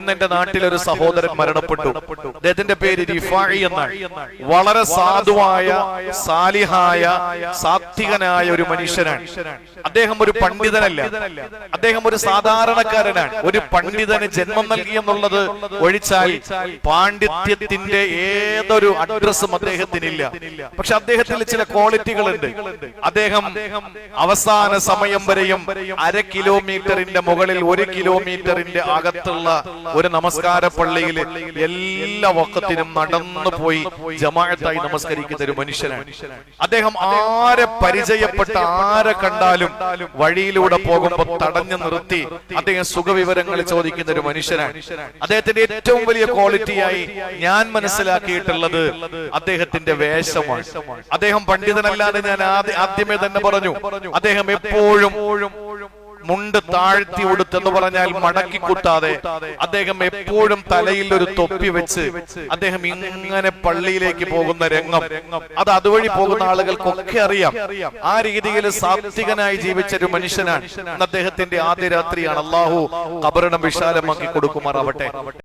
എന്റെ നാട്ടിലൊരു സഹോദരൻ മരണപ്പെട്ടു. അദ്ദേഹത്തിന്റെ പേര് റിഫാഇ എന്നാണ്. വളരെ സാധുവായ, സാലിഹായ, സാത്വികനായ ഒരു മനുഷ്യനാണ്. അദ്ദേഹം ഒരു പണ്ഡിതനല്ല, അദ്ദേഹം ഒരു സാധാരണക്കാരനാണ്. ഒരു പണ്ഡിതന് ജന്മം നൽകി എന്നുള്ളത് ഒഴിച്ചാൽ പാണ്ഡിത്യത്തിന്റെ ഏതൊരു അഡ്രസ്സും അദ്ദേഹത്തിനില്ല. പക്ഷെ അദ്ദേഹത്തിൽ ചില ക്വാളിറ്റികളുണ്ട്. അദ്ദേഹം അവസാന സമയം വരെയും 1/2 കിലോമീറ്ററിന്റെ മുകളിൽ 1 കിലോമീറ്ററിന്റെ അകത്തുള്ള ഒരു നമസ്കാര പള്ളിയിൽ എല്ലാ വഖത്തിനും നടന്നു പോയി ജമാഅത്തായി നമസ്കരിക്കുന്ന ഒരു മനുഷ്യനാണ്. അദ്ദേഹം ആരെ പരിചയപ്പെട്ട ആരെ കണ്ടാലും വഴിയിലൂടെ പോകുമ്പോൾ തടഞ്ഞു നിർത്തി അദ്ദേഹം സുഖവിവരങ്ങൾ ചോദിക്കുന്ന ഒരു മനുഷ്യനാണ്. അദ്ദേഹത്തിന്റെ ഏറ്റവും വലിയ ക്വാളിറ്റിയായി ഞാൻ മനസ്സിലാക്കിയിട്ടുള്ളത് അദ്ദേഹത്തിന്റെ വേഷമാണ്. അദ്ദേഹം പണ്ഡിതനല്ലാതെ ഞാൻ ആദ്യമേ തന്നെ പറഞ്ഞു. അദ്ദേഹം എപ്പോഴും മുണ്ട് താഴ്ത്തി ഉടുത്തെന്ന് പറഞ്ഞാൽ മടക്കി കുത്താതെ അദ്ദേഹം എപ്പോഴും തലയിൽ ഒരു തൊപ്പി വെച്ച് അദ്ദേഹം ഇങ്ങനെ പള്ളിയിലേക്ക് പോകുന്ന രംഗം, അത് അതുവഴി പോകുന്ന ആളുകൾക്കൊക്കെ അറിയാം. ആ രീതിയിൽ സാത്വികനായി ജീവിച്ച ഒരു മനുഷ്യനാണ്. അദ്ദേഹത്തിന്റെ ആദ്യ രാത്രിയാണ്. അള്ളാഹു ഖബറിനെ വിശാലമാക്കി കൊടുക്കുമാറാവട്ടെ.